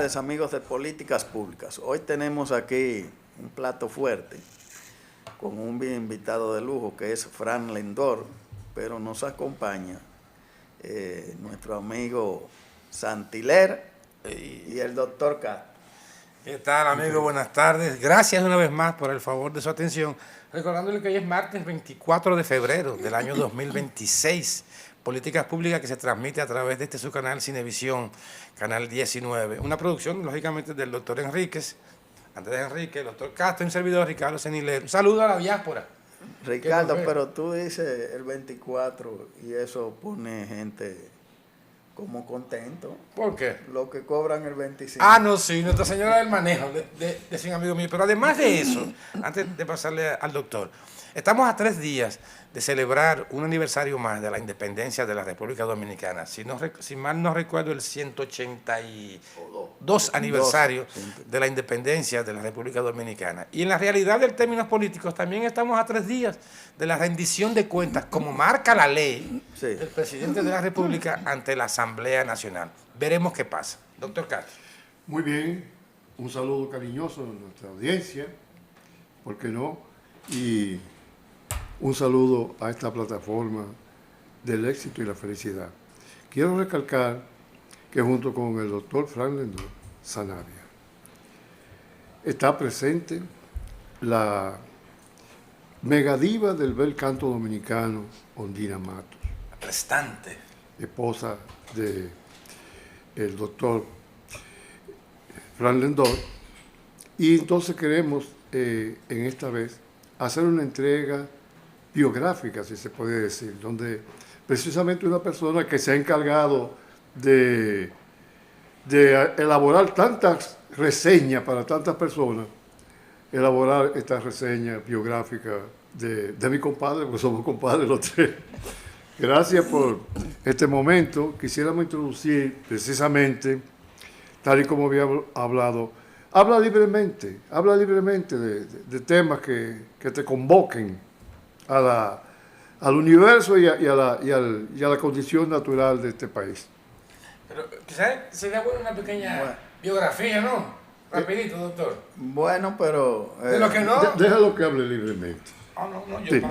tardes, amigos de Políticas Públicas. Hoy tenemos aquí un plato fuerte con un invitado de lujo que es Fran Lendor, pero nos acompaña nuestro amigo Santiler y el doctor Castro. ¿Qué tal, amigo? Buenas tardes. Gracias una vez más por el favor de su atención. Recordándole que hoy es martes 24 de febrero del año 2026. Políticas Públicas que se transmite a través de su canal Cinevisión, canal 19. Una producción, lógicamente, del doctor Enríquez, Andrés Enrique, el doctor Castro, un servidor Ricardo Seniler. Un saludo a la diáspora. Ricardo, pero tú dices el 24 y eso pone gente como contento. ¿Por qué? Lo que cobran el 25. Ah, no, sí, Nuestra Señora del Manejo, de un amigo mío. Pero además de eso, antes de pasarle al doctor, estamos a 3 días de celebrar un aniversario más de la independencia de la República Dominicana. Si mal no recuerdo, el 182 aniversario de la independencia de la República Dominicana. Y en la realidad de términos políticos, también estamos a 3 días de la rendición de cuentas, como marca la ley del presidente de la República ante la Asamblea Nacional. Veremos qué pasa. Doctor Castro. Muy bien, un saludo cariñoso a nuestra audiencia, ¿por qué no? Y un saludo a esta plataforma del éxito y la felicidad. Quiero recalcar que junto con el doctor Fran Lendor Sanabria está presente la megadiva del bel canto dominicano, Ondina Matos, Restante. esposa de el doctor Fran Lendor, y entonces queremos en esta vez hacer una entrega biográfica, si se puede decir, donde precisamente una persona que se ha encargado de elaborar tantas reseñas para tantas personas, elaborar esta reseña biográfica de mi compadre, porque somos compadres los tres. Gracias por este momento. Quisiéramos introducir precisamente, tal y como había hablado, habla libremente de temas que te convoquen al universo y a la condición natural de este país. Pero quizás sería bueno una pequeña biografía, ¿no? Rapidito, doctor. Bueno, pero... de lo que no... Déjalo que hable libremente. Yo Sí.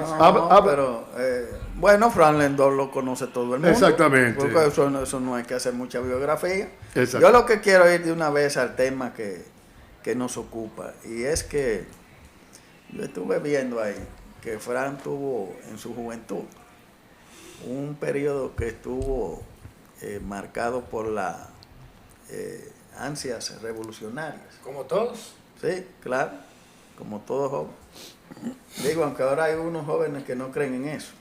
Bueno, Fran Lendor lo conoce todo el mundo. Exactamente. Porque eso no hay que hacer mucha biografía. Exacto. Yo lo que quiero ir de una vez al tema que nos ocupa, y es que yo estuve viendo ahí que Fran tuvo en su juventud un periodo que estuvo marcado por las ansias revolucionarias. Como todos. Sí, claro, como todo joven. Digo, aunque ahora hay unos jóvenes que no creen en eso.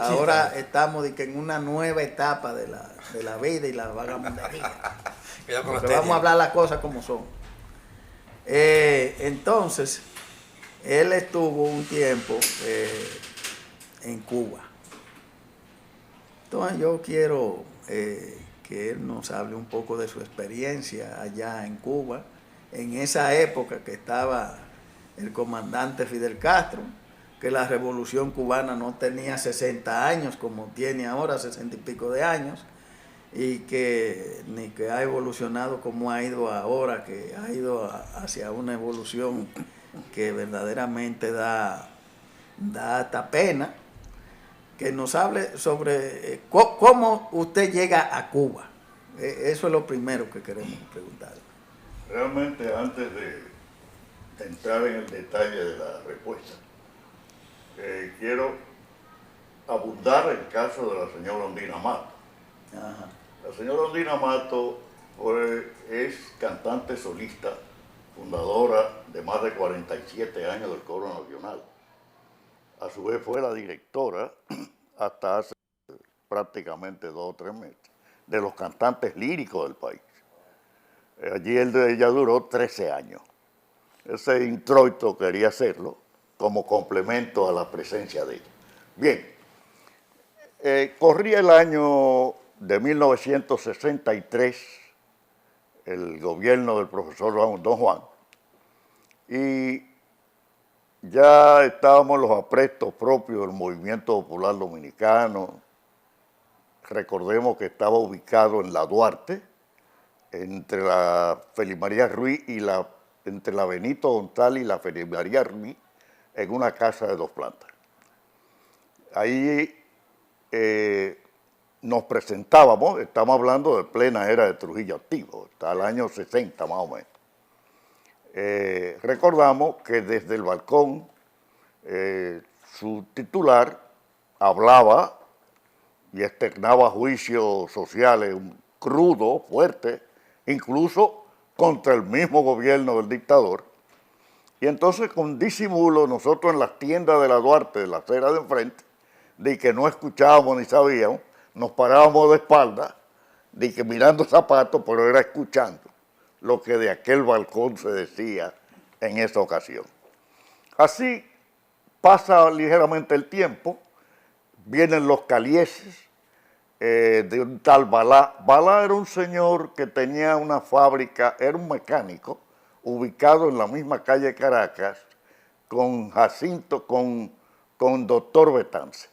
Ahora estamos en una nueva etapa de la vida y la vagabundería. Vamos a hablar las cosas como son. Entonces, él estuvo un tiempo en Cuba. Entonces yo quiero que él nos hable un poco de su experiencia allá en Cuba, en esa época que estaba el comandante Fidel Castro, que la revolución cubana no tenía 60 años como tiene ahora, 60 y pico de años, y ni que ha evolucionado como ha ido ahora, que ha ido hacia una evolución que verdaderamente da hasta pena. Que nos hable sobre cómo usted llega a Cuba. Eso es lo primero que queremos preguntar. Realmente, antes de entrar en el detalle de la respuesta, quiero abundar el caso de la señora Ondina Mato. Ajá. La señora Ondina Mato es cantante solista, fundadora de más de 47 años del Coro Nacional. A su vez fue la directora, hasta hace prácticamente 2 o 3 meses, de los cantantes líricos del país. Allí ella duró 13 años. Ese introito quería hacerlo como complemento a la presencia de ella. Bien, corría el año de 1963, el gobierno del profesor Don Juan, y ya estábamos en los aprestos propios del movimiento popular dominicano. Recordemos que estaba ubicado en la Duarte, entre la Félix María Ruiz y entre la Benito González y la Félix María Ruiz, en una casa de 2 plantas. Ahí nos presentábamos, estamos hablando de plena era de Trujillo activo, hasta el año 60 más o menos. Recordamos que desde el balcón su titular hablaba y externaba juicios sociales crudos, fuertes, incluso contra el mismo gobierno del dictador. Y entonces con disimulo nosotros en las tiendas de la Duarte, de la acera de enfrente, de que no escuchábamos ni sabíamos, nos parábamos de espaldas, de que mirando zapatos, pero era escuchando lo que de aquel balcón se decía en esa ocasión. Así pasa ligeramente el tiempo, vienen los calieses de un tal Balá. Balá era un señor que tenía una fábrica, era un mecánico, ubicado en la misma calle Caracas, con Jacinto, con doctor Betance.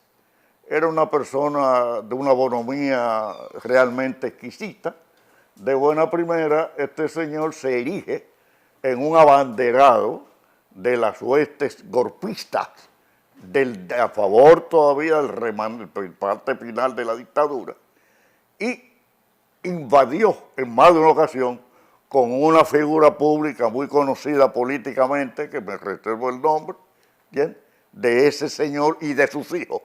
Era una persona de una bonomía realmente exquisita. De buena primera, este señor se erige en un abanderado de las huestes golpistas, a favor todavía del parte final de la dictadura, y invadió en más de una ocasión con una figura pública muy conocida políticamente, que me reservo el nombre, ¿bien?, de ese señor y de sus hijos.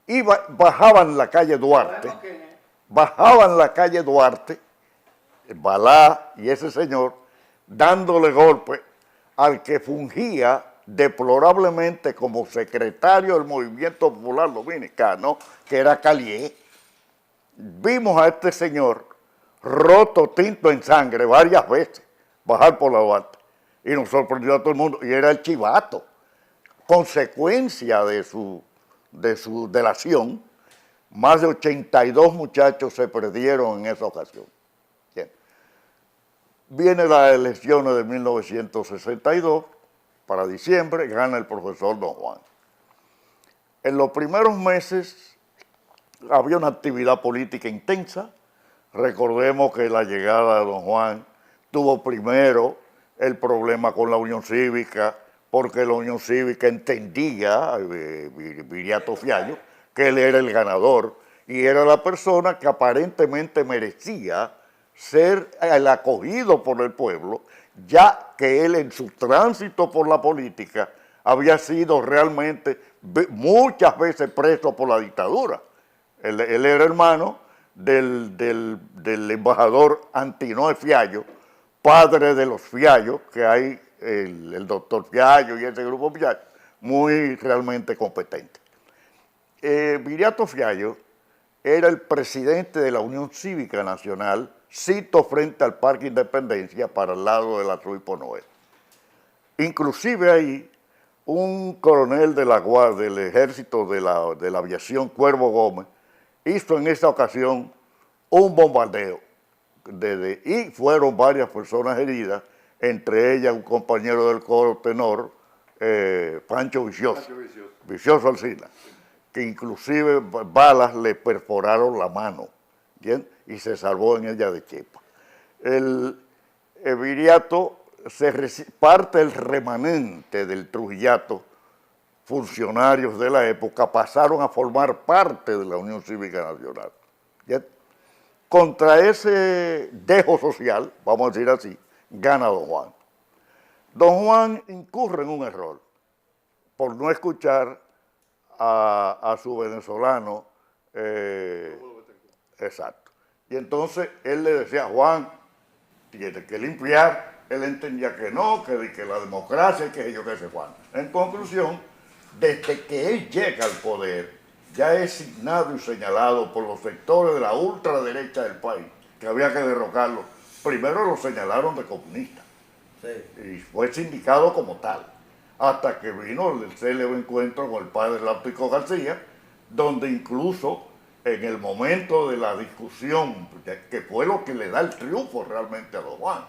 Y bajaban la calle Duarte, Balá y ese señor, dándole golpe al que fungía deplorablemente como secretario del Movimiento Popular Dominicano, que era Calié. Vimos a este señor roto, tinto en sangre varias veces, bajar por la Duarte, y nos sorprendió a todo el mundo, y era el chivato. Consecuencia de su delación, más de 82 muchachos se perdieron en esa ocasión. Bien. Vienen las elecciones de 1962, para diciembre, gana el profesor Don Juan. En los primeros meses había una actividad política intensa. Recordemos que la llegada de Don Juan tuvo primero el problema con la Unión Cívica, porque la Unión Cívica entendía, Viriato Fiallo, que él era el ganador y era la persona que aparentemente merecía ser el acogido por el pueblo, ya que él en su tránsito por la política había sido realmente muchas veces preso por la dictadura. Él era hermano del embajador Antinoe Fiallo, padre de los Fiallos, que hay el doctor Fiallo y ese grupo Fiallo, muy realmente competente. Viriato Fiallo era el presidente de la Unión Cívica Nacional, sito frente al Parque Independencia, para el lado de la Ruiz Noel. Inclusive ahí, un coronel del ejército de la aviación, Cuervo Gómez, hizo en esa ocasión un bombardeo y fueron varias personas heridas, entre ellas un compañero del coro tenor, Pancho Vicioso Alcina, que inclusive balas le perforaron la mano, ¿bien?, y se salvó en ella de chepa. El Viriato, parte del remanente del Trujillato, funcionarios de la época, pasaron a formar parte de la Unión Cívica Nacional. ¿Bien? Contra ese dejo social, vamos a decir así, gana Don Juan. Don Juan incurre en un error por no escuchar a su venezolano, exacto. Y entonces él le decía: Juan, tiene que limpiar. Él entendía que no, que la democracia, que yo qué sé, Juan. En conclusión, desde que él llega al poder, ya es signado y señalado por los sectores de la ultraderecha del país, que había que derrocarlo. Primero lo señalaron de comunista, sí, y fue sindicado como tal, hasta que vino el célebre encuentro con el padre Láutico García, donde incluso en el momento de la discusión, que fue lo que le da el triunfo realmente a Don Juan,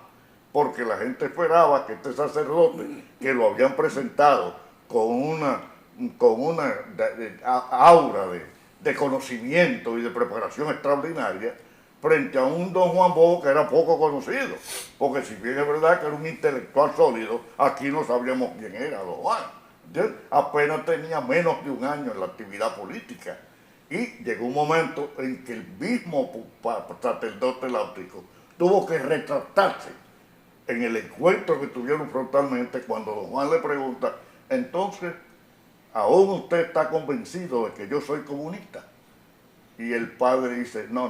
porque la gente esperaba que este sacerdote, que lo habían presentado con una aura de conocimiento y de preparación extraordinaria, frente a un don Juan Bosch que era poco conocido, porque si bien es verdad que era un intelectual sólido, aquí no sabíamos quién era don Juan. ¿Entiendes? Apenas tenía menos de un año en la actividad política. Y llegó un momento en que el mismo sacerdote láutico tuvo que retractarse en el encuentro que tuvieron frontalmente cuando don Juan le pregunta, entonces, ¿aún usted está convencido de que yo soy comunista? Y el padre dice, no,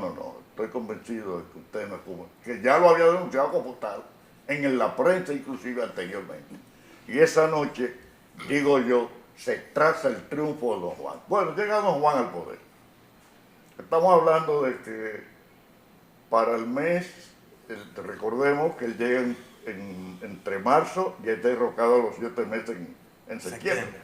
estoy convencido de que usted no es comunista, que ya lo había denunciado como tal, en la prensa inclusive anteriormente. Y esa noche, digo yo, se traza el triunfo de don Juan. Bueno, llega don Juan al poder. Estamos hablando de que para el mes, recordemos que él llega entre marzo y es derrocado a los 7 meses en septiembre.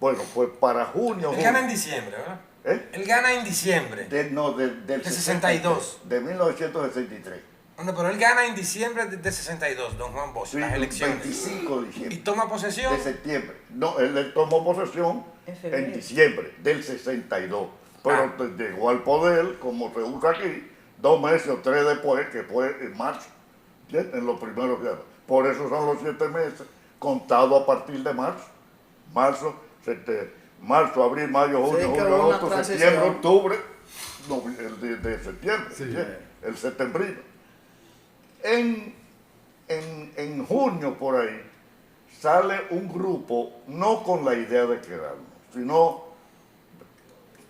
Bueno, pues para junio... Él gana en diciembre, ¿verdad? ¿Eh? Él gana en diciembre. Del 62. De 1963. Bueno, pero él gana en diciembre de 62, don Juan Bosch, Sí, las elecciones. 25 de diciembre. ¿Y toma posesión? De septiembre. No, él tomó posesión en diciembre del 62. Pero llegó al poder, como se usa aquí, 2 meses o 3 después, que fue en marzo. ¿Sí? En los primeros días. Por eso son los 7 meses, contados a partir de marzo. Marzo, abril, mayo, junio, julio, agosto, septiembre, octubre, el de septiembre, sí. ¿sí? El septembrino. En junio, por ahí, sale un grupo, no con la idea de quedarnos, sino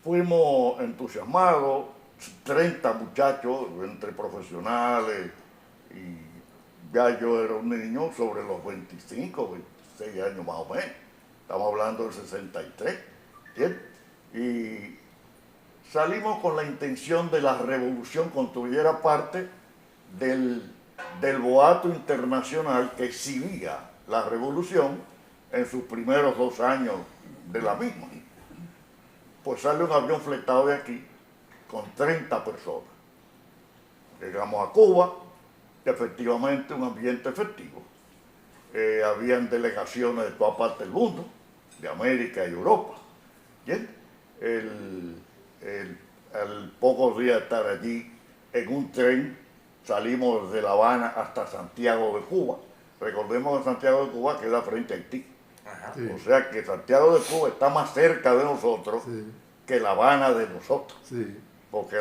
fuimos entusiasmados, 30 muchachos, entre profesionales, y ya yo era un niño sobre los 25, 26 años más o menos. Estamos hablando del 63, ¿entiendes? Y salimos con la intención de la revolución construyera parte del boato internacional que exhibía la revolución en sus primeros 2 años de la misma. Pues sale un avión fletado de aquí con 30 personas. Llegamos a Cuba, efectivamente un ambiente efectivo. Habían delegaciones de toda parte del mundo, de América y Europa. ¿Entiendes? Al pocos días de estar allí en un tren, salimos de La Habana hasta Santiago de Cuba. Recordemos que Santiago de Cuba queda frente a Haití. Sí. O sea que Santiago de Cuba está más cerca de nosotros Sí. que La Habana de nosotros. Sí. Porque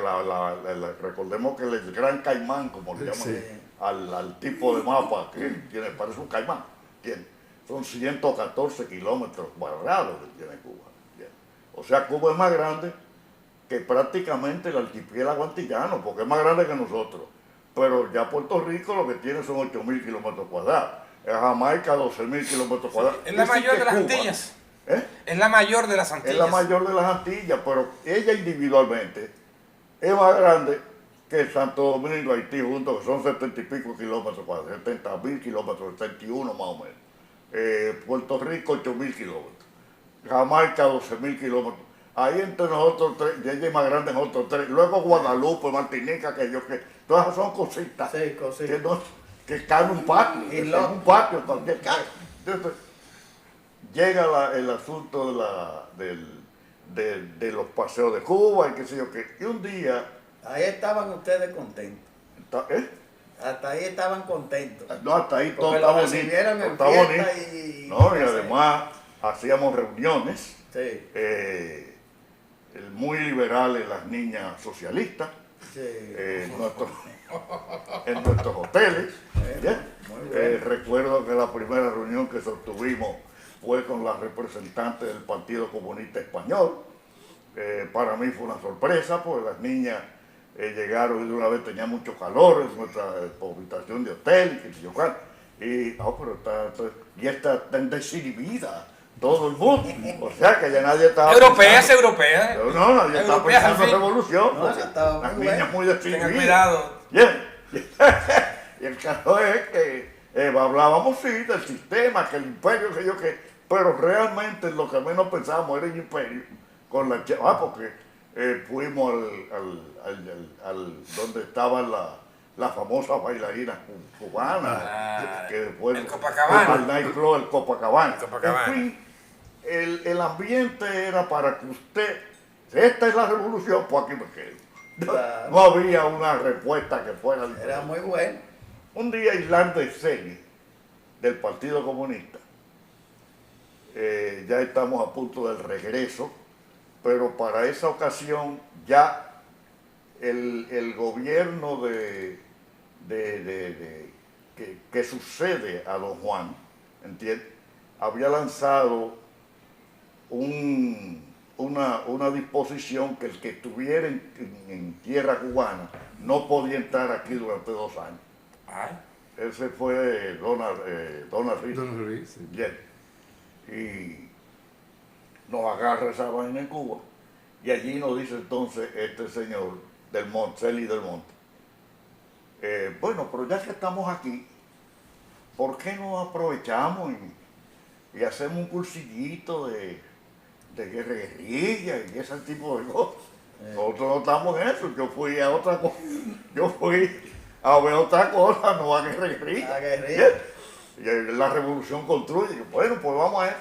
recordemos que el Gran Caimán, como le llaman Sí. al tipo de mapa que tiene, parece un caimán, ¿entiendes? Son 114 kilómetros cuadrados que tiene Cuba. ¿Entiendes? O sea, Cuba es más grande que prácticamente el archipiélago antillano, porque es más grande que nosotros. Pero ya Puerto Rico lo que tiene son 8.000 kilómetros cuadrados. Jamaica 12.000 kilómetros cuadrados. Es la mayor de las Antillas. Es la mayor de las Antillas. Es la mayor de las Antillas, pero ella individualmente es más grande que Santo Domingo, Haití juntos, que son 70 y pico kilómetros cuadrados, 70.000 kilómetros, 71 más o menos. Puerto Rico, 8.000 kilómetros. Jamaica, 12.000 kilómetros. Ahí entre nosotros tres, y ella es más grande en nosotros tres. Luego Guadalupe, Martinica, que todas esas son cositas. Sí, cositas. Que caen en un patio. Y En un patio también cae. Entonces, llega el asunto de los paseos de Cuba y qué sé yo qué. Y un día... Ahí estaban ustedes contentos. ¿Eh? Hasta ahí estaban contentos. No, hasta ahí todo Porque está lo bonito. recibieron en Está fiesta bonito. y... No, y además hacíamos reuniones Sí, muy liberales las niñas socialistas sí. En nuestros hoteles. ¿ya? Muy bien. Recuerdo que la primera reunión que sostuvimos fue con las representantes del Partido Comunista Español. Para mí fue una sorpresa, porque las niñas llegaron y de una vez tenían mucho calor en nuestra habitación de hotel, y que yo cuál. Y ya está tan desinhibida todo el mundo. O sea que ya nadie estaba Europeas, pensando- europeas. No, nadie estaba Europeas, pensando al en fin. revolución. No, porque eso estaba las muy niñas bueno. muy desinhibidas. Tengan cuidado. Bien. Y el caso es que hablábamos sí del sistema, que el imperio, pero realmente lo que menos pensábamos era el imperio, porque fuimos al donde estaban las famosas bailarinas cubanas, Ah, que después el Copacabana. al nightclub, el Copacabana. Copacabana. En fin, el ambiente era para que usted, esta es la revolución, pues aquí me quedo. Claro. No había una respuesta que fuera diferente. Era muy bueno. Un día Islar de Celi, del Partido Comunista, ya estamos a punto del regreso, pero para esa ocasión ya el gobierno que sucede a Don Juan, ¿entiendes? Había lanzado una disposición que el que estuviera en tierra cubana no podía entrar aquí durante 2 años. Ay. Ese fue Donald Reed. Don Luis, sí. Bien. Y nos agarra esa vaina en Cuba. Y allí nos dice entonces este señor del Monte, Celi del Monte, bueno, pero ya que estamos aquí, ¿por qué no aprovechamos y hacemos un cursillito de guerrilla y ese tipo de cosas? Nosotros no estamos en eso, yo fui a otra cosa, yo fui a ver otra cosa, no a guerrilla. A guerrilla. Y la revolución construye. Bueno, pues vamos a ver.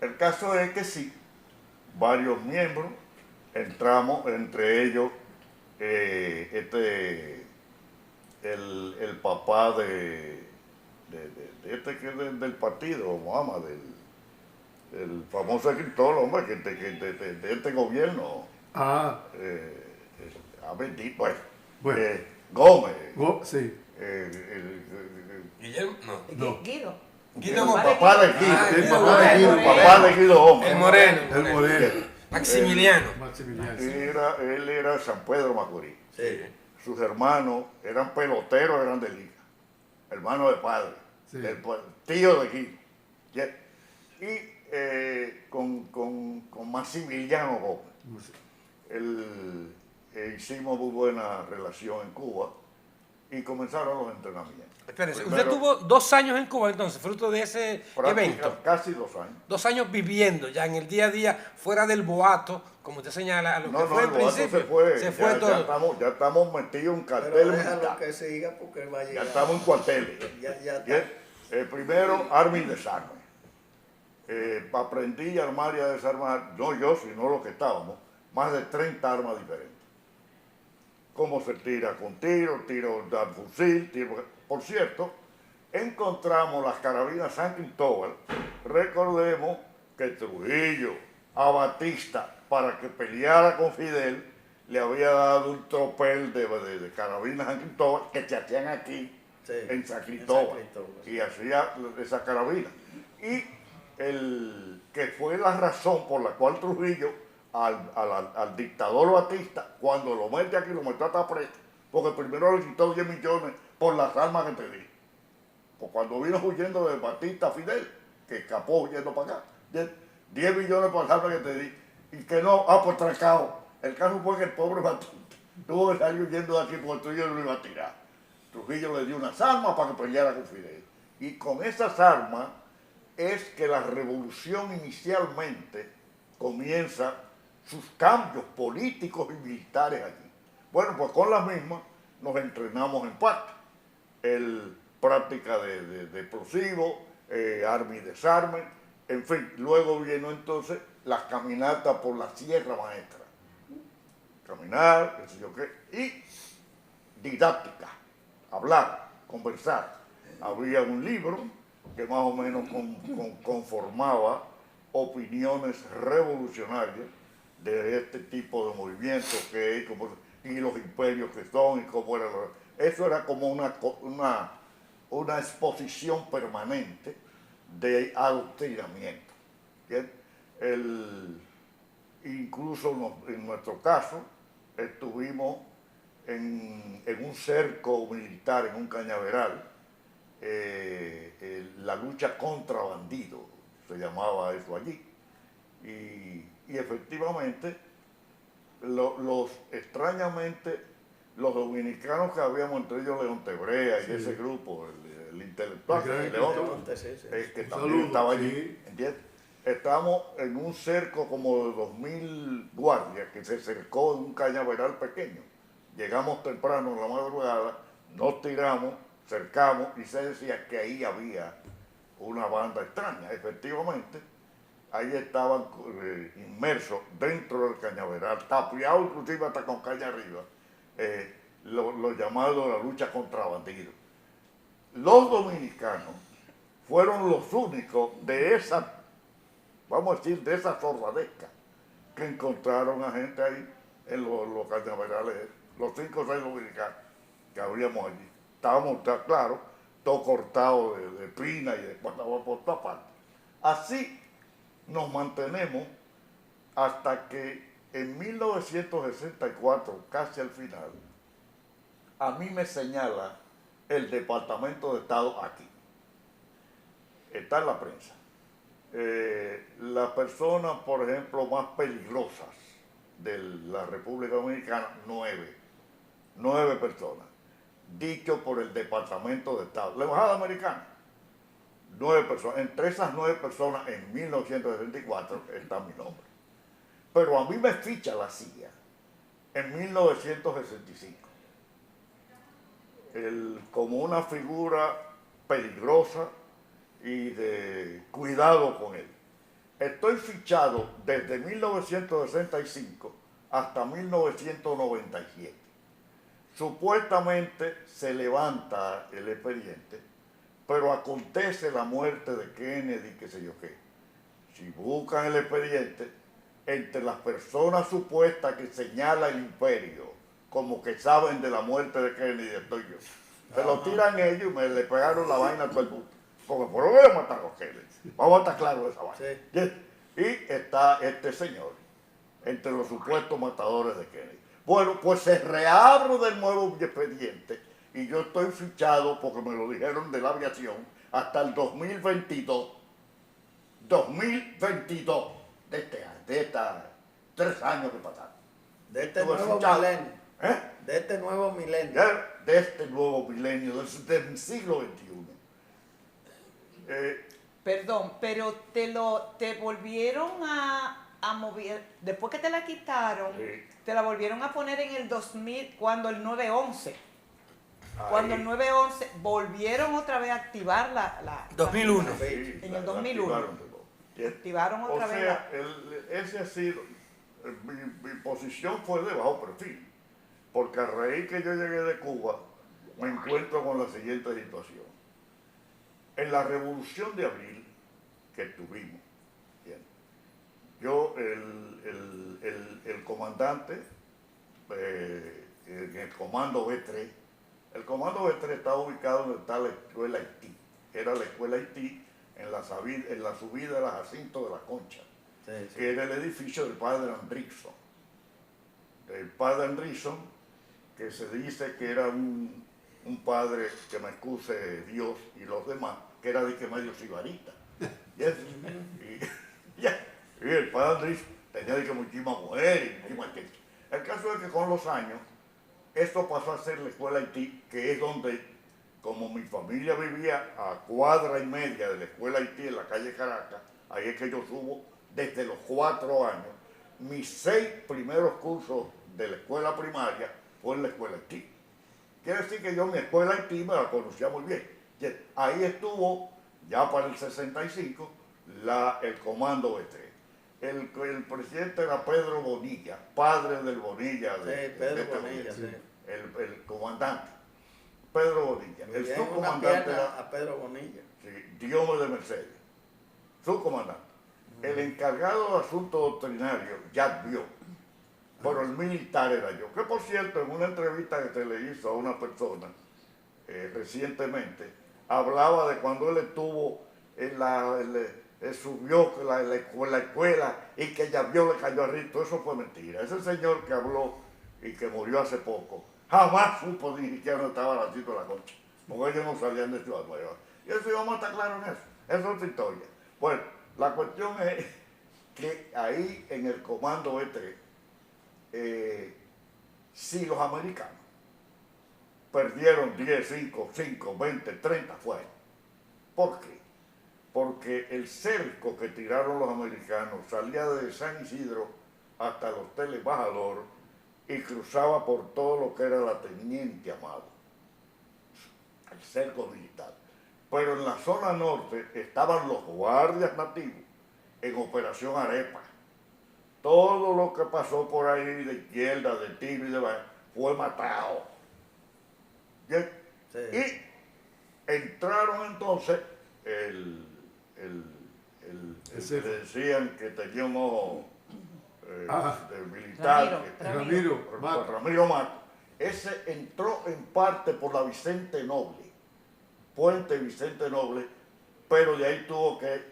El caso es que sí, varios miembros entramos, entre ellos el papá de este que es del partido, Obama, del famoso escritor, hombre, de este gobierno, Ah, ha vendido, pues, Bueno. Gómez, sí. Guillermo, no. No. Guido. Guido el Gómez. papá de Guido, Ah, el Guido papá de Gómez. Guido, el papá de Guido Gómez. El Moreno. El Moreno. Maximiliano. Maximiliano. Él era de San Pedro Macorís. Sí. Sus hermanos eran peloteros, eran de liga, hermanos de padre, Sí. tío de Guido. Y con Maximiliano Gómez. Hicimos muy buena relación en Cuba y comenzaron los entrenamientos. Espérese, usted Primero, tuvo 2 años en Cuba entonces, fruto de ese evento. casi 2 años. 2 años viviendo ya en el día a día, fuera del boato, como usted señala, a lo que fue el al boato principio. Se fue todo. ya estamos metidos en Pero cartel déjalo militar. que siga porque él va a Ya llegar. estamos en cuarteles. Ya está. Bien. Primero, arma y desarme. Aprendí a armar y a desarmar, no yo, sino los que estábamos, más de 30 armas diferentes. Cómo se tira con tiro al fusil, tiro. Por cierto, encontramos las carabinas San Cristóbal. Recordemos que Trujillo a Batista, para que peleara con Fidel, le había dado un tropel de carabinas San Cristóbal que se hacían aquí, Sí, en San en Cristóbal, San Cristóbal. y hacía esa carabina. Y que fue la razón por la cual Trujillo al dictador Batista, cuando lo mete aquí, lo metió hasta preso, porque primero le quitó 10 millones por las armas que te di. Pues cuando vino huyendo de Batista a Fidel, que escapó huyendo para acá, 10 millones por las armas que te di, y que no, pues trancado. El caso fue que el pobre Batista tuvo que salir huyendo de aquí porque Trujillo lo iba a tirar. Trujillo le dio unas armas para que peleara con Fidel. Y con esas armas es que la revolución inicialmente comienza sus cambios políticos y militares allí. Bueno, pues con las mismas nos entrenamos en parte. Práctica de explosivos, arma y desarme, en fin. Luego vino entonces las caminatas por la Sierra Maestra. Caminar, qué sé yo qué, y didáctica, hablar, conversar. Había un libro que más o menos conformaba opiniones revolucionarias de este tipo de movimientos que es, y los imperios que son y cómo eran los... Eso era como una exposición permanente de adoctrinamiento. ¿Bien? Incluso en nuestro caso estuvimos en un cerco militar, en un cañaveral, la lucha contra bandidos, se llamaba eso allí. Y efectivamente, extrañamente, los dominicanos que habíamos, entre ellos León Tebrea y ese grupo, el intelectual, El León, Sí, sí. que Un también saludo, estaba allí, sí. ¿entiendes? Estábamos en un cerco como de 2000 guardias que se cercó en un cañaveral pequeño. Llegamos temprano en la madrugada, nos tiramos, cercamos y se decía que ahí había una banda extraña. Efectivamente, ahí estaban inmersos dentro del cañaveral, tapiados inclusive hasta con caña arriba, lo llamado la lucha contra bandidos. Los dominicanos fueron los únicos de esa, vamos a decir, de esa sorradesca que encontraron a gente ahí en los cañaverales, los 5 o 6 dominicanos que habríamos allí. Estábamos, claro, todo cortado de pina y de por todas partes. Así nos mantenemos hasta que en 1964, casi al final, a mí me señala el Departamento de Estado aquí. Está en la prensa. Las personas, por ejemplo, más peligrosas de la República Dominicana, 9 personas, dicho por el Departamento de Estado, la Embajada Americana, 9 personas. Entre esas 9 personas, en 1964, está mi nombre. Pero a mí me ficha la CIA en 1965. Como una figura peligrosa y de cuidado con él. Estoy fichado desde 1965 hasta 1997. Supuestamente se levanta el expediente, pero acontece la muerte de Kennedy, qué sé yo qué. Si buscan el expediente, entre las personas supuestas que señala el imperio, como que saben de la muerte de Kennedy, estoy yo. Se lo tiran ellos y me le pegaron la vaina a todo el mundo. Porque por lo menos mataron a Kennedy. Vamos a estar claros de esa vaina. Sí. Y está este señor entre los supuestos matadores de Kennedy. Bueno, pues se reabre del nuevo expediente y yo estoy fichado, porque me lo dijeron de la aviación, hasta el 2022. 2022 de este año, de estos 3 años que pasaron. De este Estuve nuevo fichado. milenio. ¿Eh? De este nuevo milenio. De este nuevo milenio, del siglo XXI. Perdón, pero te volvieron a mover, después que te la quitaron, Sí. te la volvieron a poner en el 2000, cuando el 911. Cuando el Ahí. 911 volvieron otra vez a activar la 2001. Sí, en la el 2001. activaron de nuevo. Activaron otra O vez sea, ese ha sido, mi posición fue de bajo perfil, porque a raíz que yo llegué de Cuba, me encuentro con la siguiente situación. En la Revolución de Abril que tuvimos, bien, yo, el comandante, en el comando B3, el comando B3 estaba ubicado donde está la escuela Haití. Era la escuela Haití en la subida de la Jacinto de la Concha, que era el edificio del padre Andrickson. El padre Andrickson, que se dice que era un padre, que me excuse Dios y los demás, que era de que medio sibarita. Y el padre Andrickson tenía de que muchísimas mujeres y muchísimas gente. El caso es que con los años, esto pasó a ser la escuela Haití, que es donde, como mi familia vivía a 1,5 cuadras de la escuela Haití en la calle Caracas, ahí es que yo subo desde los 4 años. Mis 6 primeros cursos de la escuela primaria fue en la escuela Haití. Quiere decir que yo mi escuela Haití me la conocía muy bien. Ahí estuvo, ya para el 65, el comando B3. El presidente era Pedro Bonilla, padre del Bonilla. Pedro Bonilla, sí. El comandante, Pedro Bonilla. Le El dieron una subcomandante pierna era a Pedro Bonilla. Diome de Mercedes, subcomandante. El encargado de asuntos doctrinarios, Jack Vio, pero el militar era yo. Que por cierto, en una entrevista que se le hizo a una persona recientemente, hablaba de cuando él estuvo subió la escuela y que Jack Vio le cayó a rito. Eso fue mentira. Ese señor que habló y que murió hace poco, jamás supo ni siquiera dónde estaba la Jacinto de la Concha, porque ellos no salían de Ciudad Nueva. Y eso vamos a estar claros en eso. Eso es otra historia. Bueno, la cuestión es que ahí en el comando B3, si los americanos perdieron 10, 5, 20, 30 fuera. ¿Por qué? Porque el cerco que tiraron los americanos salía desde San Isidro hasta el Hotel Embajador y cruzaba por todo lo que era la Teniente Amado, el cerco militar. Pero en la zona norte estaban los guardias nativos en Operación Arepa. Todo lo que pasó por ahí de izquierda, de tiro y de baja, fue matado. Bien. Sí. Y entraron entonces el que le decían que tenía un ojo de militar, Ramiro Mato. Ese entró en parte por la Vicente Noble, Puente Vicente Noble, pero de ahí tuvo que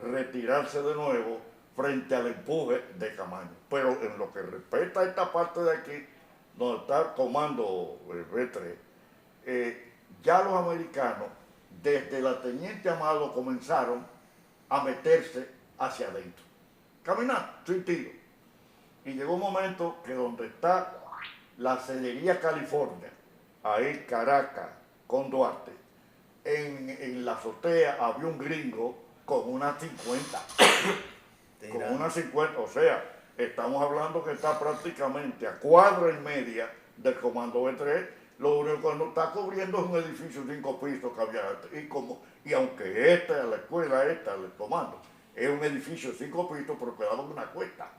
retirarse de nuevo frente al empuje de Camaño. Pero en lo que respecta a esta parte de aquí, donde está el comando B3, ya los americanos, desde la Teniente Amado, comenzaron a meterse hacia adentro, caminando, sin tiro. Y llegó un momento que donde está la Cedería California, ahí Caracas, con Duarte, en la azotea había un gringo con una 50. Con una 50, o sea, estamos hablando que está prácticamente a cuadra y media del comando B3. Lo único que no está cubriendo es un edificio de 5 pisos que había antes. Y aunque esta, la escuela esta, el comando, es un edificio de 5 pisos, pero quedaba en una cuesta.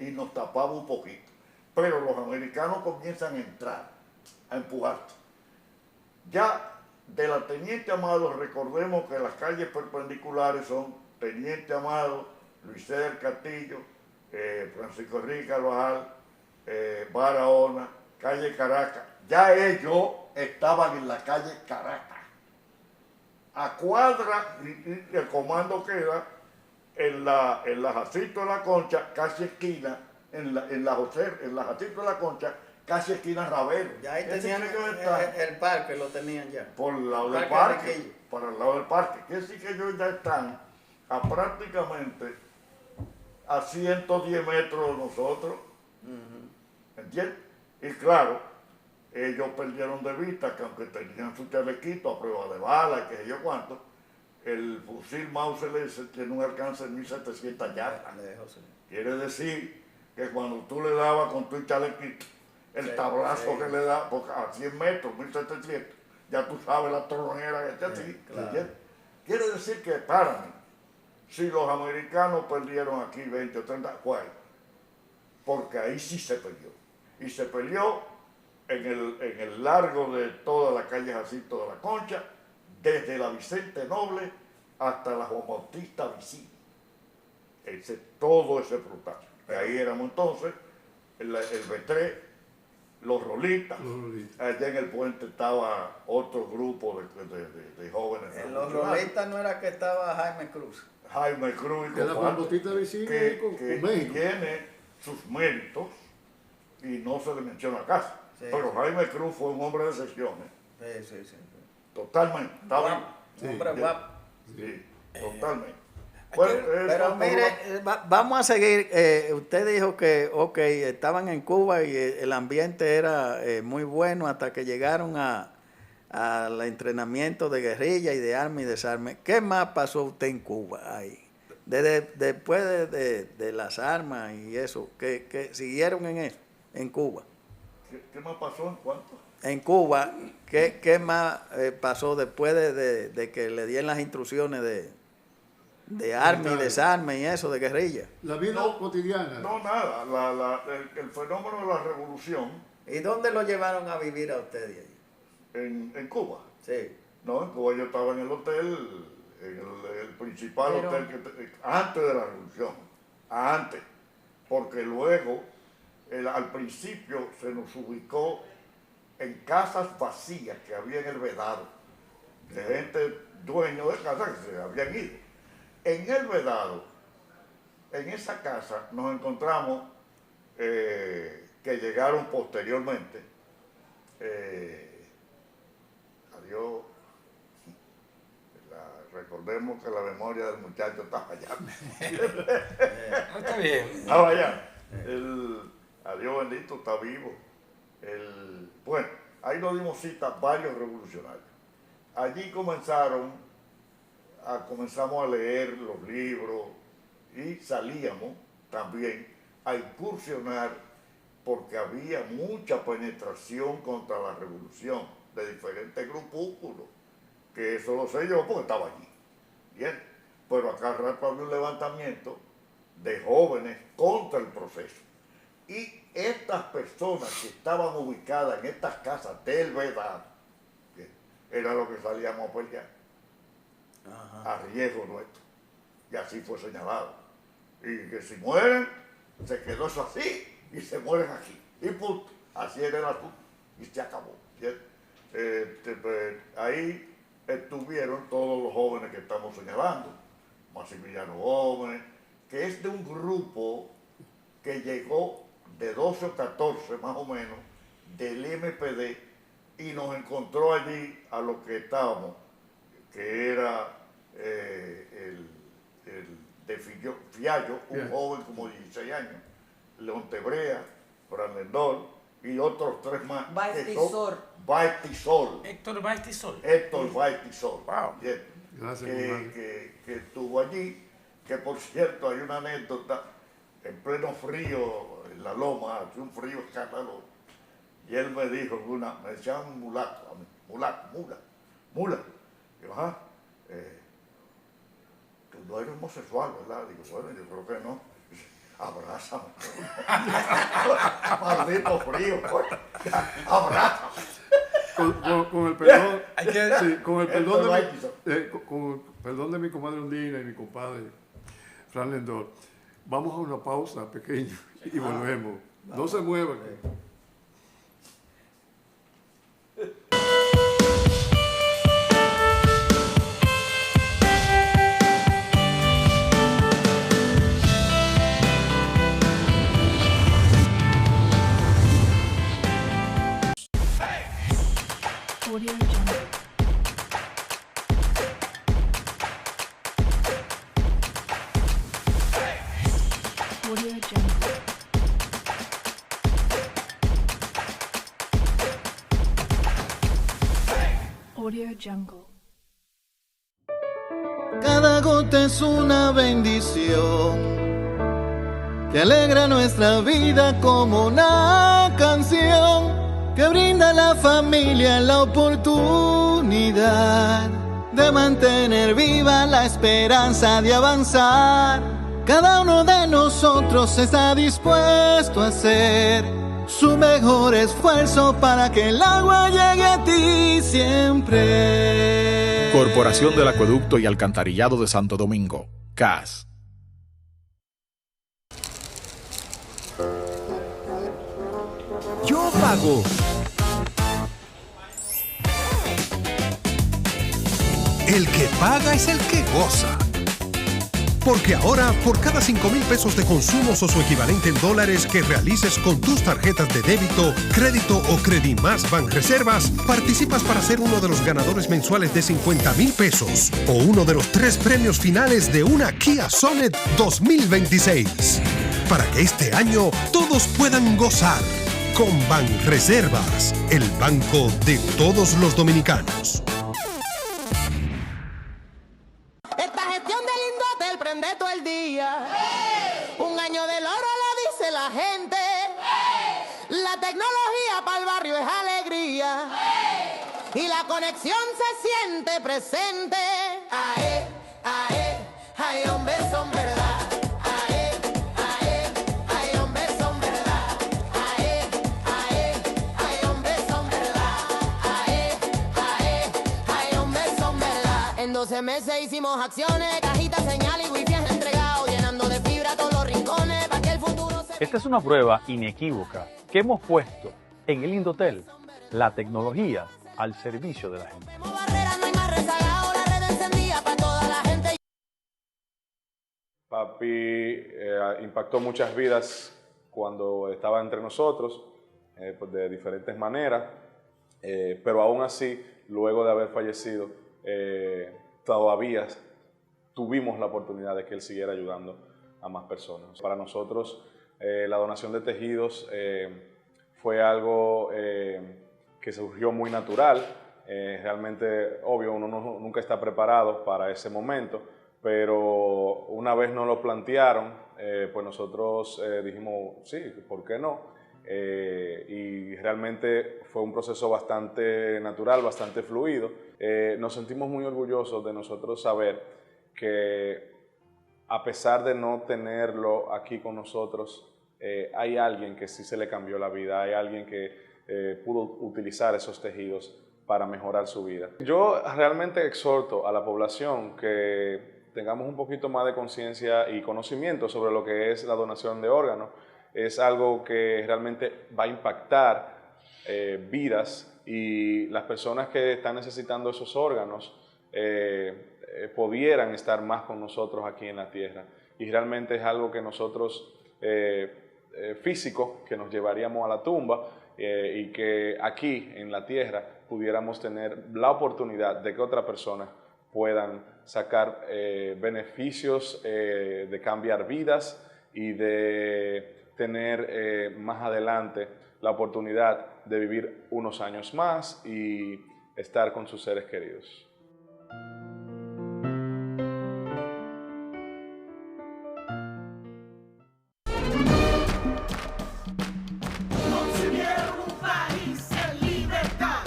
Y nos tapaba un poquito. Pero los americanos comienzan a entrar, a empujarse. Ya de la Teniente Amado, recordemos que las calles perpendiculares son Teniente Amado, Luis César Castillo, Francisco Enrique Carvajal, Barahona, calle Caracas. Ya ellos estaban en la calle Caracas. A cuadra, y el comando queda en la Jacinto de la Concha, casi esquina, en la Jacinto de la Concha, casi esquina Ravero. Ya ahí tenían el parque, lo tenían ya. Por el lado del parque, para el lado del parque. Quiere decir que ellos ya están a prácticamente a 110 metros de nosotros. ¿Entiendes? Y claro, ellos perdieron de vista que aunque tenían su chalequito a prueba de bala, que sé yo cuánto, el fusil Mauser tiene un alcance de 1700 yardas. Quiere decir que cuando tú le dabas con tu chalequito, el tablazo que le da, porque a 100 metros, 1700, ya tú sabes la tronera que está así. Claro. Quiere decir que, para mí, si los americanos perdieron aquí 20 o 30, ¿cuál? Porque ahí sí se peleó. Y se peleó en el largo de toda la calle Jacinto de la Concha, desde la Vicente Noble hasta la Juan Bautista Vicini. Todo ese frutazo. Ahí éramos entonces el B3, los Rolitas. Allá en el puente estaba otro grupo de jóvenes. En los Rolitas no era que estaba Jaime Cruz. Jaime Cruz y la Juan Bautista Vicini que tiene sus méritos y no se le menciona acá. Sí, pero sí. Jaime Cruz fue un hombre de excepciones. Sí. Totalmente. Estaba hombre guapo. Sí, totalmente. Pero mire, vamos a seguir. Usted dijo que, estaban en Cuba y el ambiente era muy bueno hasta que llegaron al entrenamiento de guerrilla y de arma y desarme. ¿Qué más pasó usted en Cuba ahí? Después de las armas y eso, que siguieron en eso, en Cuba. ¿Qué más pasó en cuánto? En Cuba, ¿qué más pasó después de que le dieron las instrucciones de arma y desarme y eso, de guerrilla? La vida cotidiana. No, nada. El fenómeno de la revolución. ¿Y dónde lo llevaron a vivir a usted ahí? En Cuba. Sí. No, en Cuba yo estaba en el hotel, en el principal hotel antes de la revolución. Antes. Porque luego, al principio, se nos ubicó en casas vacías que había en el Vedado, de gente dueño de casas que se habían ido. En el Vedado, en esa casa, nos encontramos que llegaron posteriormente, adiós, recordemos que la memoria del muchacho estaba allá. Está bien. Estaba allá. Adiós bendito, está vivo. Bueno, ahí nos dimos cita varios revolucionarios. Allí comenzamos a leer los libros y salíamos también a incursionar porque había mucha penetración contra la revolución de diferentes grupúsculos, que eso lo sé yo porque estaba allí. Bien, pero acá rato había un levantamiento de jóvenes contra el proceso. Y estas personas que estaban ubicadas en estas casas del Vedado, que era lo que salíamos a pelear, a riesgo nuestro. Y así fue señalado. Y que si mueren, se quedó eso así, y se mueren aquí. Y punto. Así era el asunto. Y se acabó. Pues, ahí estuvieron todos los jóvenes que estamos señalando. Maximiliano Gómez, que es de un grupo que llegó de 12 o 14 más o menos del MPD y nos encontró allí a los que estábamos, que era el de Fiallo, un joven como 16 años, León Tebrea, Fran Lendol y otros 3 más. Baistisol. Baistisol. Héctor Baistisol. Héctor Baistisol. Wow. Gracias, Que estuvo allí, que por cierto hay una anécdota, en pleno frío, en la loma, hace un frío escandaloso, y él me dijo, me decían mulato, mula. Digo, ajá, tú no eres homosexual, ¿verdad? Digo, bueno, yo creo que no. Dice, abrázame. Maldito frío, pues. Abrázame. Con el perdón, Hay que- sí, con el Esto perdón de mi comadre Undina y mi compadre Fran Lendor, vamos a una pausa pequeña y volvemos. No se muevan. Audio Jungle. Audio Jungle. Audio Jungle. Cada gota es una bendición que alegra nuestra vida como una canción que brinda a la familia la oportunidad de mantener viva la esperanza de avanzar. Cada uno de nosotros está dispuesto a hacer su mejor esfuerzo para que el agua llegue a ti siempre. Corporación del Acueducto y Alcantarillado de Santo Domingo, CAS. Yo pago. El que paga es el que goza. Porque ahora, por cada 5,000 pesos de consumos o su equivalente en dólares que realices con tus tarjetas de débito, crédito o Credimás Banreservas, participas para ser uno de los ganadores mensuales de 50,000 pesos o uno de los 3 premios finales de una Kia Sonet 2026. Para que este año todos puedan gozar. Con Banreservas, el banco de todos los dominicanos. Esta gestión del Indotel prende todo el día. Un año del oro lo dice la gente. La tecnología para el barrio es alegría. Y la conexión se siente presente. Ae, ae, ay, hombres son verdad. Ae, ae, ay, hombres son verdad. Ae, ae, ay, hombres son verdad. Ae, ae, ay, hombres son verdad. En 12 meses hicimos acciones, cajita, señal y wifi entregado, llenando de fibra todos los rincones para que el futuro se... Esta es una prueba inequívoca que hemos puesto en el Indotel, la tecnología al servicio de la gente. Barrera, no hay más rezagado, la red encendida para toda la gente. Papi impactó muchas vidas cuando estaba entre nosotros, pues de diferentes maneras, pero aún así, luego de haber fallecido, todavía tuvimos la oportunidad de que él siguiera ayudando a más personas. Para nosotros, la donación de tejidos fue algo que surgió muy natural. Realmente, obvio, uno nunca está preparado para ese momento, pero una vez nos lo plantearon, pues nosotros dijimos, sí, ¿por qué no? Y realmente fue un proceso bastante natural, bastante fluido. Nos sentimos muy orgullosos de nosotros saber que, a pesar de no tenerlo aquí con nosotros hay alguien que sí se le cambió la vida, hay alguien que pudo utilizar esos tejidos para mejorar su vida. Yo realmente exhorto a la población que tengamos un poquito más de conciencia y conocimiento sobre lo que es la donación de órganos. Es algo que realmente va a impactar vidas, y las personas que están necesitando esos órganos pudieran estar más con nosotros aquí en la tierra. Y realmente es algo que nosotros, físico, que nos llevaríamos a la tumba, y que aquí en la tierra pudiéramos tener la oportunidad de que otras personas puedan sacar beneficios de cambiar vidas y de tener más adelante la oportunidad de vivir unos años más y estar con sus seres queridos. Concibieron un país en libertad,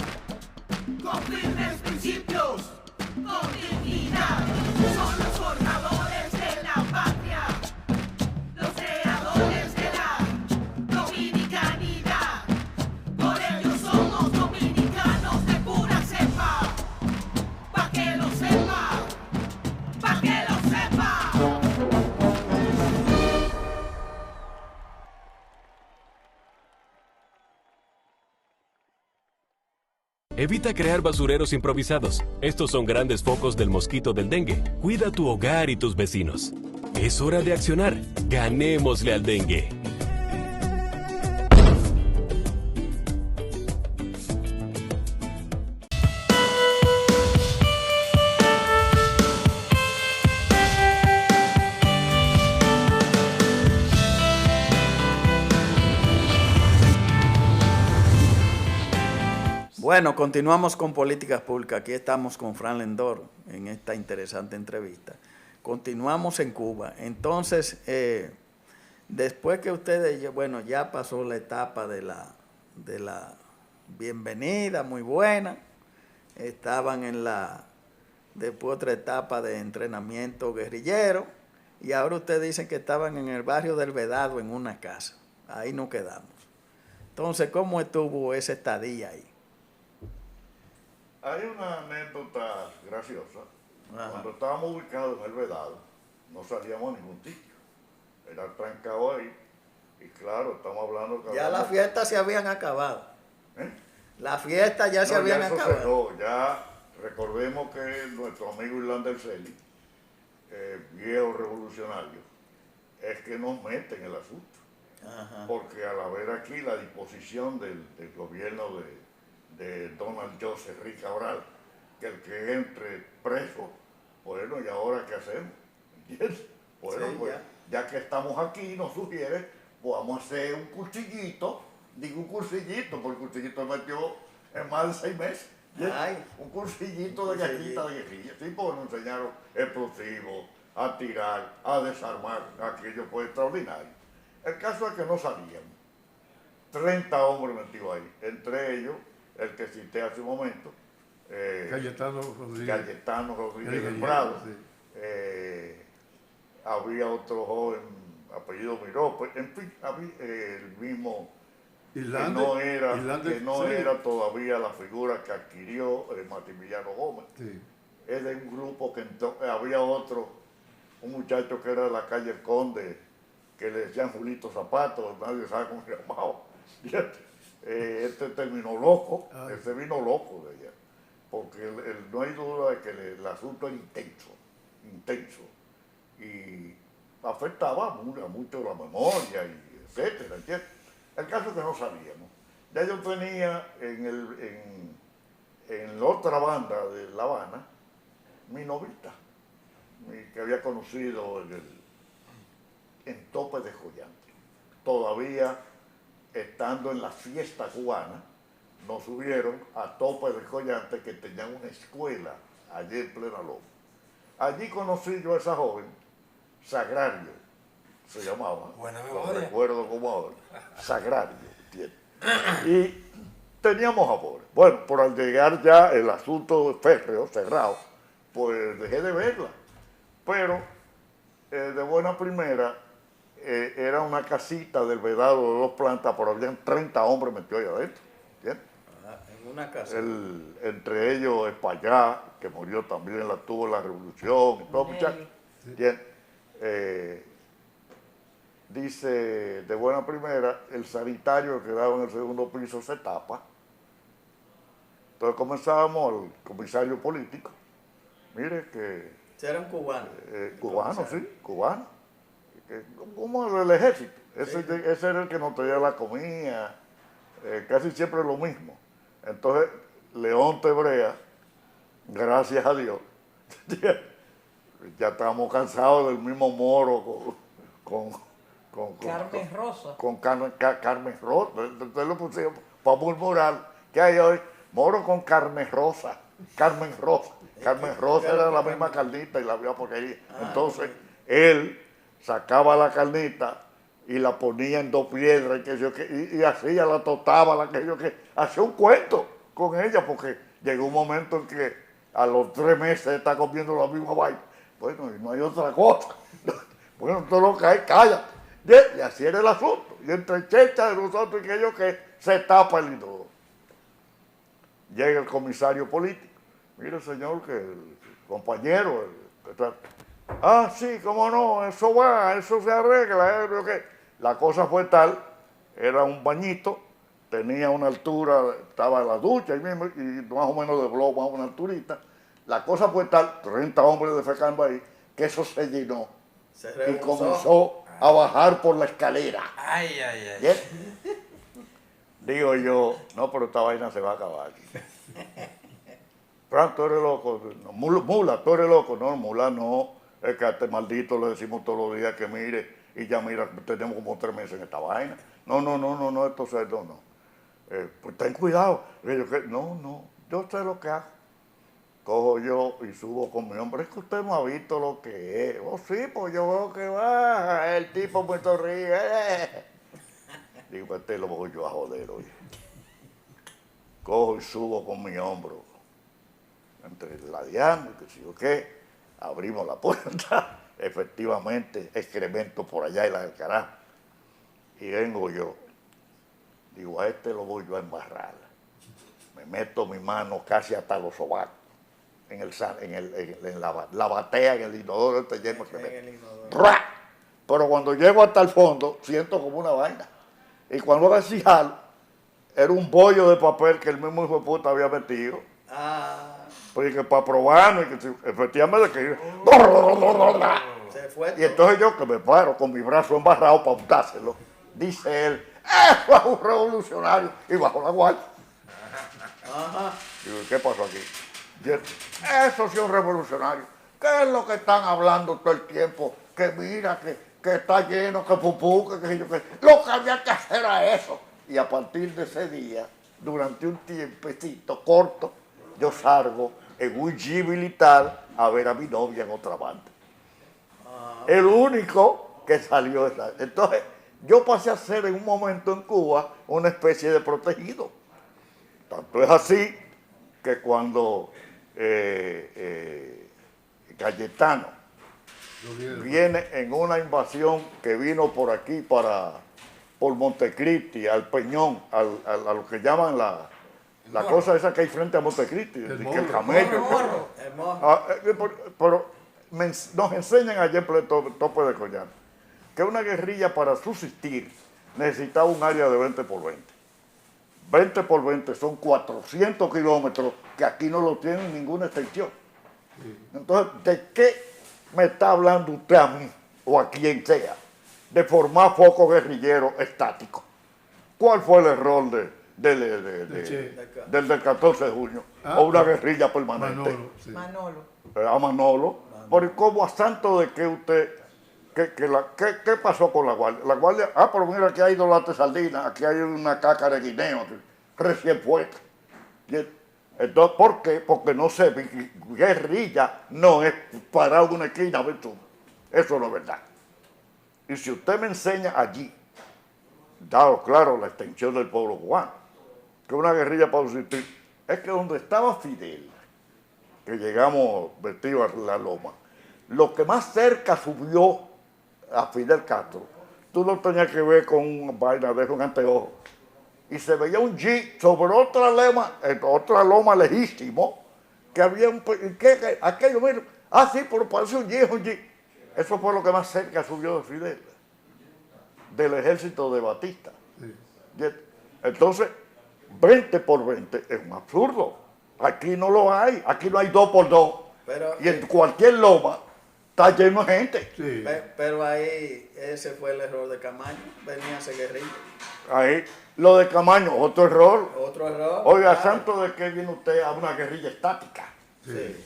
con firmes principios, con dignidad. Son los forjadores de la patria, los creadores de la dominicanidad. Por ellos somos dominicanos de pura cepa, pa' que lo sepa, pa' que lo sepa. Evita crear basureros improvisados. Estos son grandes focos del mosquito del dengue. Cuida tu hogar y tus vecinos. Es hora de accionar. Ganémosle al dengue. Bueno, continuamos con Políticas Públicas. Aquí estamos con Fran Lendor en esta interesante entrevista. Continuamos en Cuba. Entonces, después que ustedes, bueno, ya pasó la etapa de la bienvenida, muy buena. Estaban después otra etapa de entrenamiento guerrillero. Y ahora ustedes dicen que estaban en el barrio del Vedado en una casa. Ahí nos quedamos. Entonces, ¿cómo estuvo esa estadía ahí? Hay una anécdota graciosa. Ajá. Cuando estábamos ubicados en el Vedado, no salíamos a ningún sitio. Era trancado ahí. Y claro, estamos hablando... Ya las fiestas se habían acabado. La fiesta ya se habían acabado. Ya recordemos que nuestro amigo Irlanda Celi, viejo revolucionario, es que nos mete en el asunto. Ajá. Porque al haber aquí la disposición del gobierno de Donald Joseph Rick Cabral, que el que entre preso, bueno, ¿y ahora qué hacemos? ¿Entiendes? Bueno, Sí, pues ya que estamos aquí, nos sugiere, pues vamos a hacer un cursillito, digo un cursillito, porque el cursillito metió en más de 6 meses. Ay. Un cursillito de guerrilla, sí, porque nos enseñaron explosivos, a tirar, a desarmar, aquello fue extraordinario. El caso es que no salíamos. 30 hombres metidos ahí, entre ellos el que cité hace un momento, Cayetano Rodríguez. Cayetano Rodríguez El Prado. sí. Había otro joven, apellido Miró, pues, en fin, había el mismo, Irlanda, que no sí. era todavía la figura que adquirió Maximiliano Gómez. Sí. Es de un grupo que había otro, un muchacho que era de la calle El Conde, que le decían Julito Zapato, nadie sabe cómo se llamaba. Este terminó loco, ese vino loco de allá, porque no hay duda de que el asunto es intenso, y afectaba mucho la memoria, y etcétera, ¿entiendes? El caso es que no sabíamos. Ya yo tenía en la otra banda de La Habana, mi novita, que había conocido en Tope de Joyante. Todavía estando en la fiesta cubana, nos subieron a Tope de Joyante, que tenían una escuela allí en plena loma. Allí conocí yo a esa joven, Sagrario, se llamaba. Buena Lo memoria. recuerdo como ahora. Sagrario, ¿entiendes? Y teníamos amores. Bueno, por al llegar ya el asunto férreo, cerrado, pues dejé de verla. Pero de buena primera, era una casita del Vedado de 2 plantas, pero habían 30 hombres metidos ahí adentro. ¿Entiendes? En una casa. Entre ellos Espaillá, que murió también, tuvo la revolución y todo, muchachos. Dice, de buena primera, el sanitario que quedaba en el segundo piso se tapa. Entonces comenzábamos al comisario político. Mire que... Era un cubano. Cubano, sí, cubano. Como del ejército. Ese era el que nos traía la comida. Casi siempre lo mismo. Entonces, León Tebrea, gracias a Dios, ya estábamos cansados del mismo Moro con Carmen Rosa. Con Carmen Rosa. Entonces lo pusimos para murmurar. ¿Qué hay hoy? Moro con Carmen Rosa. Carmen Rosa. Carmen Rosa era la misma carnita y la misma porquería. Entonces, él sacaba la carnita y la ponía en 2 piedras y así ya la tostaba, hacía un cuento con ella, porque llegó un momento en que a los 3 meses está comiendo la misma vaina. Bueno, y no hay otra cosa. Bueno, todo lo que hay, cállate. Y así era el asunto. Y entre checha de nosotros y aquellos que se tapa el inodoro. Llega el comisario político. Mire, señor, que el compañero... sí, cómo no, eso va, eso se arregla. La cosa fue tal, era un bañito, tenía una altura, estaba en la ducha ahí mismo, y más o menos de bloque, más una alturita. La cosa fue tal, 30 hombres defecando ahí, que eso se llenó. Y comenzó a bajar por la escalera. Digo yo, no, pero esta vaina se va a acabar aquí. Fran, tú eres loco. No, mula, tú eres loco. No, mula no. Es que a este maldito le decimos todos los días que mire, y ya mira, tenemos como 3 meses en esta vaina. No, esto se... No. Pues ten cuidado. No, yo sé lo que hago. Cojo yo y subo con mi hombre. Es que usted no ha visto lo que es. Oh, sí, pues yo veo que va. El tipo me sonríe. Digo, pues lo voy yo a joder, oye. Cojo y subo con mi hombro. Entre ladeando y que si yo qué. Abrimos la puerta. Efectivamente, excremento por allá y la del carajo. Y vengo yo. Digo, a este lo voy yo a embarrar. Me meto mi mano casi hasta los sobacos. En la batea, en el inodoro, este lleno que me... Pero cuando llego hasta el fondo, siento como una vaina. Y cuando hago así jalo, era un bollo de papel que el mismo hijo de puta había metido. Porque para probarlo, y que efectivamente que... Y entonces yo que me paro con mi brazo embarrado para untárselo, dice él, ¡eso es un revolucionario! Y bajo la guardia. Digo, ¿qué pasó aquí? Eso sí es un revolucionario. ¿Qué es lo que están hablando todo el tiempo? Que mira, que está lleno, que pupú, que yo, que... Lo que había que hacer era eso. Y a partir de ese día, durante un tiempecito corto, yo salgo en un jeep militar a ver a mi novia en otra banda. El único que salió de esa. Entonces, yo pasé a ser en un momento en Cuba una especie de protegido. Tanto es así que cuando Cayetano viene en una invasión que vino por aquí, por Montecristi, al Peñón, a lo que llaman la cosa esa que hay frente a Montecristi, el camello. Pero nos enseñan ayer en Tope de Collado que una guerrilla para subsistir necesitaba un área de 20 por 20. 20 por 20 son 400 kilómetros que aquí no lo tienen ninguna extensión. Entonces, ¿de qué me está hablando usted a mí o a quien sea? De formar focos guerrilleros estáticos. ¿Cuál fue el error del 14 de junio? O una guerrilla permanente. Manolo. Pero ¿cómo a santo de que usted... ¿Qué pasó con la guardia? La guardia, pero mira, aquí hay 2 latas de sardinas, aquí hay una caca de guineo, recién puesta. Entonces, ¿por qué? Porque no sé, guerrilla no es parar una esquina, ¿ves tú? Eso no es verdad. Y si usted me enseña allí, dado claro la extensión del pueblo cubano, que una guerrilla para subsistir, es que donde estaba Fidel, que llegamos vestidos a la loma, lo que más cerca subió a Fidel Castro tú lo tenías que ver con una vaina de un anteojo. Y se veía un jeep sobre otra loma lejísimo, que había aquello, mira, sí, pero parece un jeep. Eso fue lo que más cerca subió de Fidel, del ejército de Batista. Sí. Entonces, 20 por 20 es un absurdo. Aquí no lo hay, aquí no hay 2 por 2. Y en cualquier loma está lleno de gente. Sí. Pero ahí ese fue el error de Camaño, venía a ser guerrilla. Ahí, lo de Camaño, otro error. Otro error. Oiga, claro. Santo, ¿de qué viene usted a una guerrilla estática? Sí.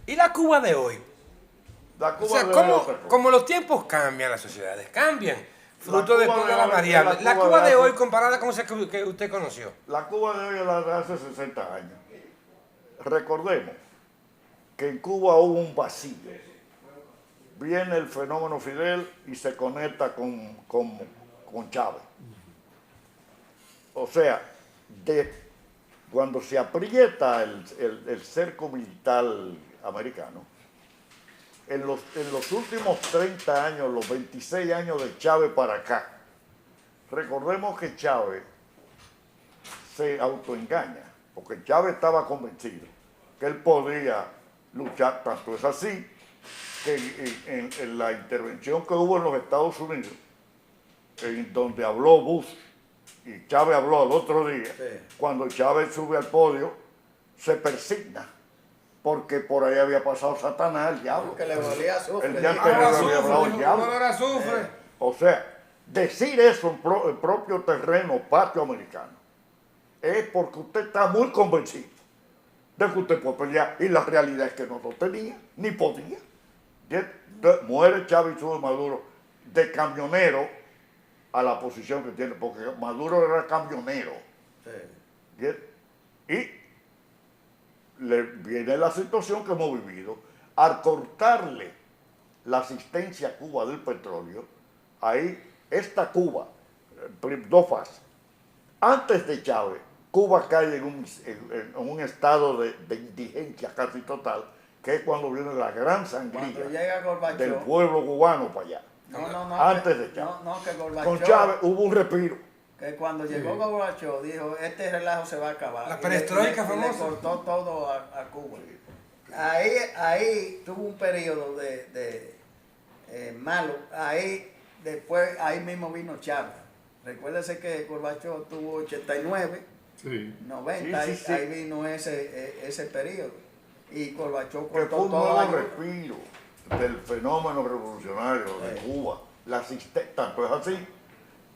¿Y la Cuba de hoy? La Cuba o sea, de como los tiempos cambian, las sociedades cambian, fruto de todas las variables. La Cuba de hoy comparada con esa que usted conoció. La Cuba de hoy es la de hace 60 años. Recordemos que en Cuba hubo un vacío. Viene el fenómeno Fidel y se conecta con Chávez. O sea, cuando se aprieta el cerco militar americano, en los últimos 30 años, los 26 años de Chávez para acá, recordemos que Chávez se autoengaña, porque Chávez estaba convencido que él podía luchar, tanto es así que en la intervención que hubo en los Estados Unidos, en donde habló Bush y Chávez habló al otro día, sí. Cuando Chávez sube al podio, se persigna, porque por ahí había pasado Satanás, el diablo. Que le valía azufre. El día anterior había hablado el diablo. O sea, decir eso en el propio terreno patrio americano es porque usted está muy convencido de que usted puede pelear, y la realidad es que no lo tenía, ni podía. Muere Chávez y sube Maduro de camionero a la posición que tiene, porque Maduro era camionero. Sí. Y le viene la situación que hemos vivido. Al cortarle la asistencia a Cuba del petróleo, ahí esta Cuba, dos fases. Antes de Chávez, Cuba cae en un estado de indigencia casi total, que es cuando viene la gran sangría del pueblo cubano para allá. Antes de Chávez. Que Gorbachov, con Chávez hubo un respiro. Que cuando llegó Gorbachov dijo, este relajo se va a acabar. La perestroika famosa. Le cortó todo a Cuba. Ahí tuvo un periodo de malo. Después mismo vino Chávez. Recuérdese que Gorbachov tuvo 89, 90, sí. Ahí vino ese periodo. Y Gorbachov cortó fue un todo nuevo respiro del fenómeno revolucionario de Cuba. Tanto es así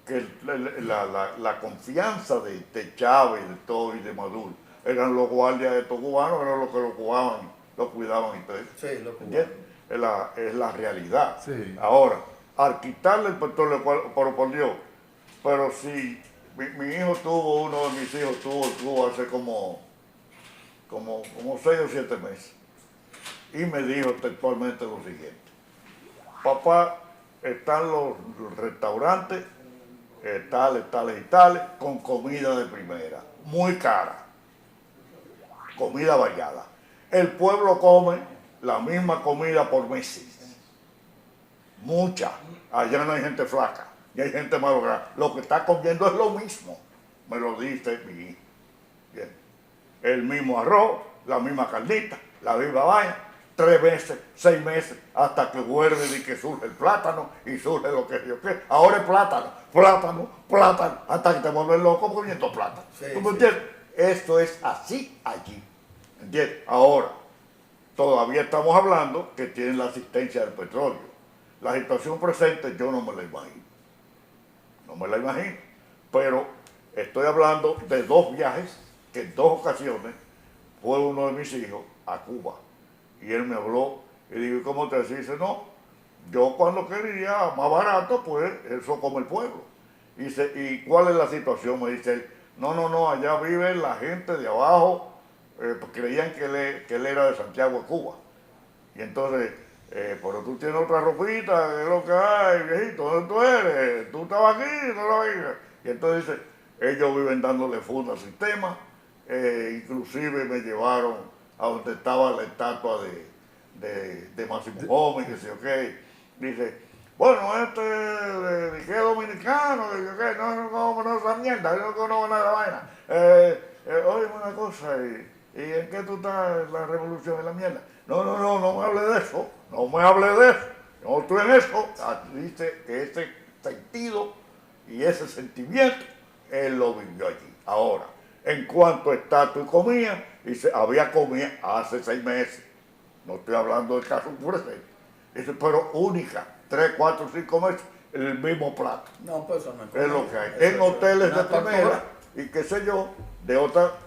que la confianza de Chávez, de todo y de Maduro, eran los guardias de estos cubanos, eran los que lo cuidaban y todo eso. Sí, lo cubanos. Es la realidad. Sí. Ahora, al quitarle el petróleo, por Dios, pero si mi hijo uno de mis hijos tuvo hace como 6 o 7 meses, y me dijo textualmente lo siguiente: papá, están los restaurantes tales y tales, con comida de primera, muy cara, comida variada. El pueblo come la misma comida por meses, mucha. Allá no hay gente flaca, y hay gente malograda. Lo que está comiendo es lo mismo, me lo dice mi hijo. Bien. El mismo arroz, la misma carnita, la misma vaina, 3 meses, 6 meses, hasta que vuelve y que surge el plátano y surge lo que yo quiero. Ahora es plátano, hasta que te vuelves loco comiendo plátano. Sí, ¿Tú me entiendes? Esto es así allí. ¿Entiendes? Ahora, todavía estamos hablando que tienen la asistencia del petróleo. La situación presente yo no me la imagino. No me la imagino. Pero estoy hablando de 2 viajes que en 2 ocasiones fue uno de mis hijos a Cuba. Y él me habló y digo, ¿cómo te dice? No, yo cuando quería más barato, pues eso come el pueblo. Y dice, ¿y cuál es la situación? Me dice él, no, allá vive la gente de abajo, creían que él era de Santiago de Cuba. Y entonces, pero tú tienes otra ropita, ¿qué es lo que hay, viejito? ¿Dónde tú eres? ¿Tú estabas aquí? ¿No estabas aquí? Y entonces dice, ellos viven dándole funda al sistema, inclusive me llevaron a donde estaba la estatua de Máximo Gómez, que sé yo qué. Dice, bueno, de que es dominicano, de que no esa mierda, yo no conozco nada de la vaina. Oye, una cosa, ¿y en qué tú estás la revolución en la mierda? No me hable de eso, no me hable de eso, no estoy en eso. Dice que ese sentido y ese sentimiento, él lo vivió allí. Ahora, en cuanto a estatus y comida, dice, había comida hace 6 meses, no estoy hablando del caso presente, dice, pero única, 3, 4, 5 meses, el mismo plato. No, pues eso no es lo que hay. En hoteles de primera y qué sé yo,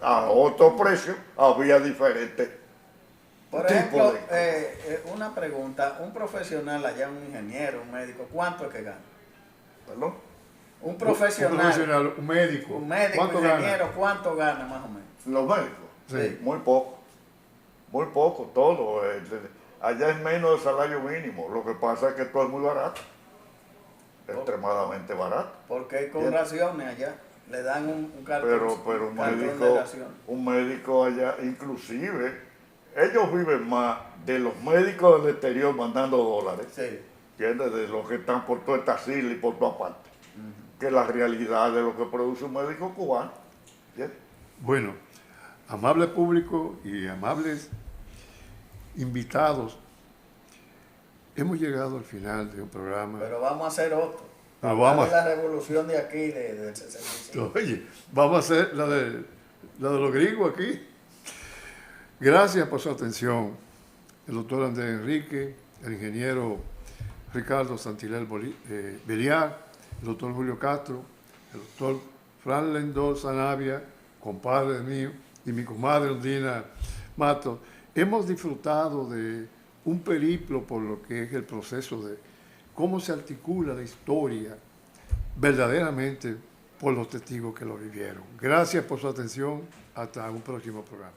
a otro precio, había diferentes Por ejemplo, una pregunta, un profesional allá, un ingeniero, un médico, ¿cuánto es que gana? ¿Perdón? Un profesional, un médico. Un médico, ¿Cuánto ingeniero, gana? ¿cuánto gana más o menos? Los médicos, Sí. muy poco, todo. Allá es menos del salario mínimo, lo que pasa es que todo es muy barato, extremadamente barato. Porque hay con raciones allá, le dan un cartón, Pero de ración. un médico allá, inclusive, ellos viven más de los médicos del exterior mandando dólares, sí, ¿entiendes? De los que están por toda esta isla y por toda parte, que la realidad de lo que produce un médico cubano. ¿Entiendes? Bueno, amable público y amables invitados, hemos llegado al final de un programa. Pero vamos a hacer otro. Pero Vamos a la revolución de aquí, del 65. Oye, vamos a hacer la de los gringos aquí. Gracias por su atención. El doctor Andrés Enrique, el ingeniero Ricardo Santilel Beliar, el doctor Julio Castro, el doctor Fran Lendor Sanabia, compadre mío, y mi comadre Ondina Matos. Hemos disfrutado de un periplo por lo que es el proceso de cómo se articula la historia verdaderamente por los testigos que lo vivieron. Gracias por su atención. Hasta un próximo programa.